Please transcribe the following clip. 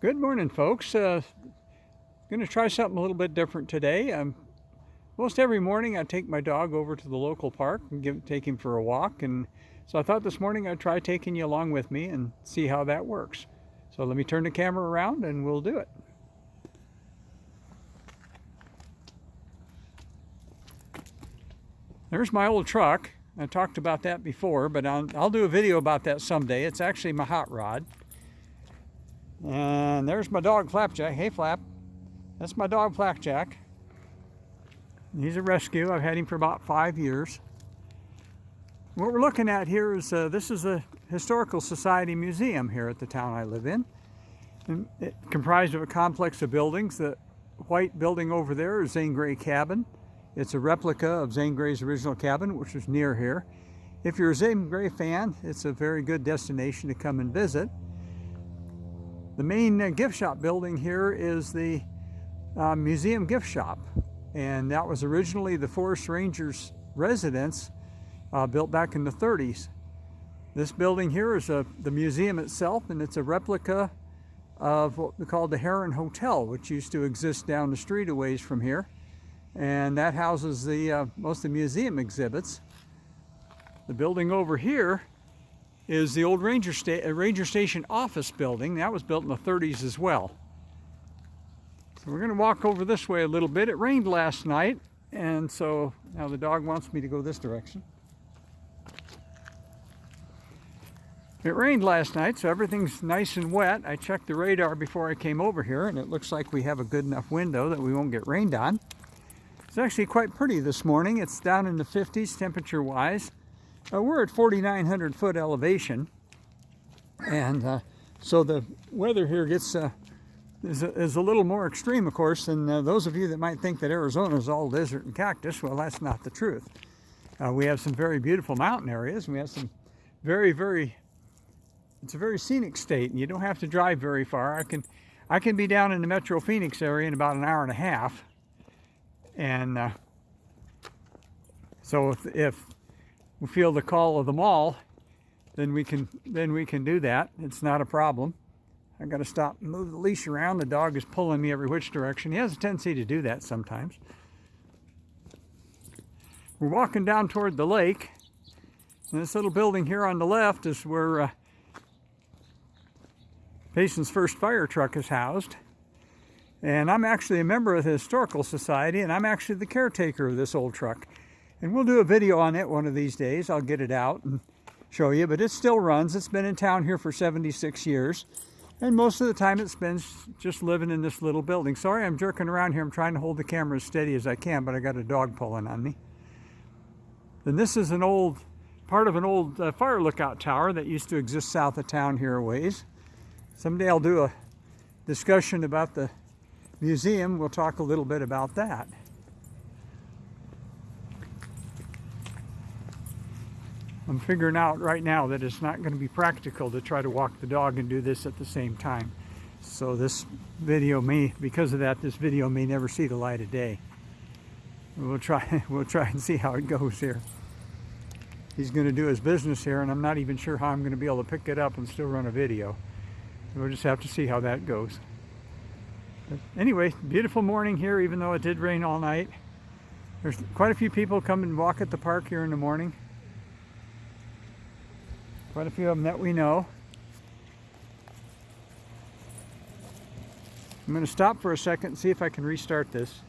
Good morning, folks. Going to try something a little bit different today. Most every morning I take my dog over to the local park and take him for a walk. And so I thought this morning I'd try taking you along with me and see how that works. So let me turn the camera around and we'll do it. There's my old truck. I talked about that before, but I'll do a video about that someday. It's actually my hot rod. And there's my dog Flapjack. Hey Flap. That's my dog Flapjack. He's a rescue. I've had him for about 5 years. What we're looking at here is this is a historical society museum here at the town I live in. And it comprised of a complex of buildings. The white building over there is Zane Grey Cabin. It's a replica of Zane Grey's original cabin, which was near here. If you're a Zane Grey fan, it's a very good destination to come and visit. The main gift shop building here is the museum gift shop, and that was originally the Forest Rangers residence built back in the 30s. This building here is the museum itself, and it's a replica of what we call the Heron Hotel, which used to exist down the street a ways from here, and that houses the most of the museum exhibits. The building over here is the old Ranger Station office building. That was built in the 30s as well. So we're going to walk over this way a little bit. It rained last night, and so now the dog wants me to go this direction. It rained last night, so everything's nice and wet. I checked the radar before I came over here, and it looks like we have a good enough window that we won't get rained on. It's actually quite pretty this morning. It's down in the 50s temperature-wise. We're at 4,900 foot elevation, and so the weather here gets is a little more extreme, of course, than those of you that might think that Arizona is all desert and cactus. Well, that's not the truth. We have some very beautiful mountain areas, and we have some it's a very scenic state, and you don't have to drive very far. I can be down in the Metro Phoenix area in about an hour and a half, and so if we feel the call of the mall, then we can do that. It's not a problem. I got to stop and move the leash around. The dog is pulling me every which direction. He has a tendency to do that sometimes. We're walking down toward the lake, and this little building here on the left is where Payson's first fire truck is housed. And I'm actually a member of the Historical Society, and I'm actually the caretaker of this old truck. And we'll do a video on it one of these days. I'll get it out and show you, but it still runs. It's been in town here for 76 years. And most of the time it spends just living in this little building. Sorry, I'm jerking around here. I'm trying to hold the camera as steady as I can, but I got a dog pulling on me. And this is part of an old fire lookout tower that used to exist south of town here a ways. Someday I'll do a discussion about the museum. We'll talk a little bit about that. I'm figuring out right now that it's not going to be practical to try to walk the dog and do this at the same time. So this video because of that, this video may never see the light of day. We'll try and see how it goes here. He's going to do his business here, and I'm not even sure how I'm going to be able to pick it up and still run a video. We'll just have to see how that goes. But anyway, beautiful morning here, even though it did rain all night. There's quite a few people come and walk at the park here in the morning. Quite a few of them that we know. I'm going to stop for a second and see if I can restart this.